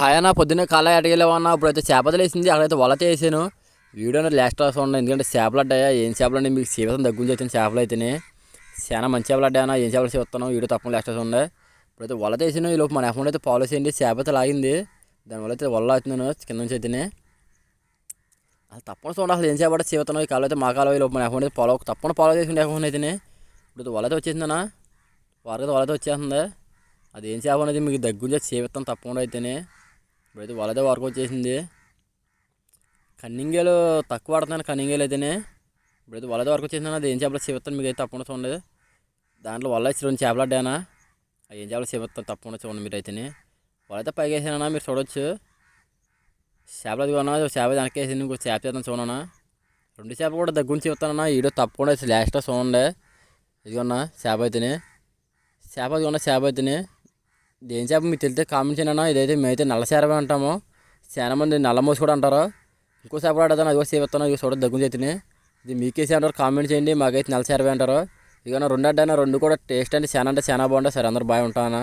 Hi అన్న, పొద్దున్నే కాళ్ళ ఎటకెళ్ళామన్నా. ఇప్పుడైతే చేపలు వేసింది, అక్కడైతే వలత వేసాను. వీడియో అనేది లాస్ట్ రాసి ఉండే, ఎందుకంటే చేపలు అడ్డాయా ఏం చేపలు అండి మీకు సీవతం దగ్గర చేసిన చేపలు అయితేనే చాలా మంచి చేపలు అడ్డాయన్నా. ఏం చేపలు చేస్తాను వీడియో తప్పకుండా లాస్ట్ రాసి ఉండే. ఇప్పుడైతే వలత వేసాను. ఈ లోపు మన అకౌంట్ అయితే ఫాలో చేయండి. చేప అయితే లాగింది, దానివల్ల అయితే వల్ల అవుతున్నాను కింద నుంచి అయితేనే. అసలు తప్పకుండా చూడండి అసలు ఏం చేపట్టే చేస్తాను. ఈ కాలు అయితే మా కాలు లోపు మన అకౌంట్ అయితే తప్పకుండా ఫాలో చేసిండే అకౌంట్ అయితేనే. ఇప్పుడు వలత వచ్చేసిందన్నా, వారికి వలత వచ్చేస్తుంది. అది ఏం చేప అనేది మీకు దగ్గర చేస్తాను తప్పకుండా అయితేనే. ఇప్పుడైతే వలదే వరకు వచ్చేసింది. కన్నింగేలు తక్కువ పడుతున్నాను, కన్నింగేలు అయితేనే. ఇప్పుడైతే వలదే వరకు వచ్చేసింది. అది ఏం చేపలు చేస్తాను మీకు అయితే తప్పకుండా చూడండి. దాంట్లో వల్ల ఇచ్చి 2 చేపలు అడ్డానా, అవి ఏం చేపలు చేస్తాను తప్పకుండా చూడండి మీరు అయితేనే. వలైతే పైకి వేసానా మీరు చూడవచ్చు. చేపలు అది కొన్నా చేప వెనక్కి వేసింది, ఇంకో చేప చేస్తాను చూడనా. 2 చేపలు కూడా దగ్గర నుంచి చెప్తానన్నా. వీడియో తప్పకుండా లాస్ట్లో చూడండి. ఇదిగోన్నా చేప అయితేనే, చేప అది కొన్నా చేప అయితేనే. ఏం చేప మీకు తెలితే కామెంట్ చేయనా. ఇదైతే మేమైతే నల్ల చేప అంటాము, చాలా మంది నల్ల మోసి కూడా అంటారు. ఇంకో చేప ఆడదాను, అది కూడా చేస్తాను. ఇక చూడ దగ్గర చేతిని. ఇది మీకేసి అంటారు కామెంట్ చేయండి. మాకైతే నల్ల చేప అంటారు. ఇక 2 అడ్డానా, 2 కూడా టేస్ట్ అంటే చాలా బాగుంటాయి. సరే అందరూ బాగా ఉంటానా.